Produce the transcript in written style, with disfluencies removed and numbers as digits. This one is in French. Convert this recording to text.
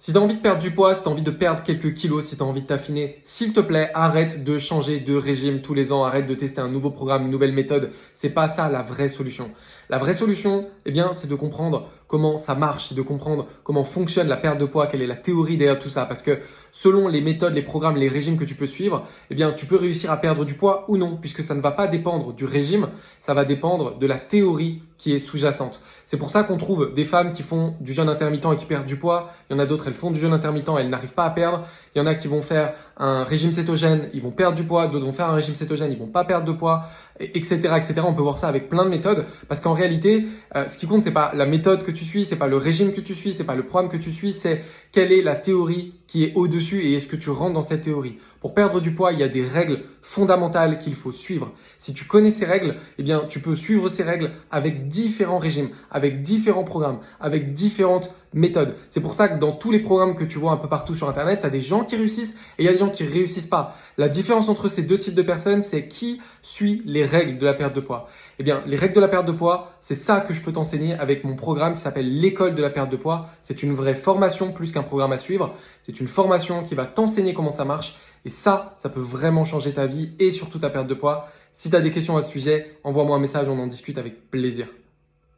Si tu as envie de perdre du poids, si tu as envie de perdre quelques kilos, si tu as envie de t'affiner, s'il te plaît, arrête de changer de régime tous les ans, arrête de tester un nouveau programme, une nouvelle méthode. C'est pas ça la vraie solution. La vraie solution, c'est de comprendre comment ça marche, c'est de comprendre comment fonctionne la perte de poids, quelle est la théorie derrière tout ça. Parce que selon les méthodes, les programmes, les régimes que tu peux suivre, tu peux réussir à perdre du poids ou non, puisque ça ne va pas dépendre du régime, ça va dépendre de la théorie qui est sous-jacente. C'est pour ça qu'on trouve des femmes qui font du jeûne intermittent et qui perdent du poids. Il y en a d'autres, elles font du jeûne intermittent et elles n'arrivent pas à perdre. Il y en a qui vont faire un régime cétogène, ils vont perdre du poids. D'autres vont faire un régime cétogène, ils vont pas perdre de poids, etc., etc. On peut voir ça avec plein de méthodes parce qu'en réalité, ce qui compte, c'est pas la méthode que tu suis, c'est pas le régime que tu suis, c'est pas le programme que tu suis, c'est quelle est la théorie qui est au-dessus et est-ce que tu rentres dans cette théorie. Pour perdre du poids, il y a des règles fondamentales qu'il faut suivre. Si tu connais ces règles, tu peux suivre ces règles avec différents régimes, avec différents programmes, avec différentes méthodes. C'est pour ça que dans tous les programmes que tu vois un peu partout sur Internet, tu as des gens qui réussissent et il y a des gens qui réussissent pas. La différence entre ces deux types de personnes, c'est qui suit les règles de la perte de poids. Les règles de la perte de poids, c'est ça que je peux t'enseigner avec mon programme qui s'appelle l'école de la perte de poids. C'est une vraie formation plus qu'un programme à suivre. C'est une formation qui va t'enseigner comment ça marche et ça peut vraiment changer ta vie et surtout ta perte de poids. Si tu as des questions à ce sujet, envoie-moi un message, on en discute avec plaisir.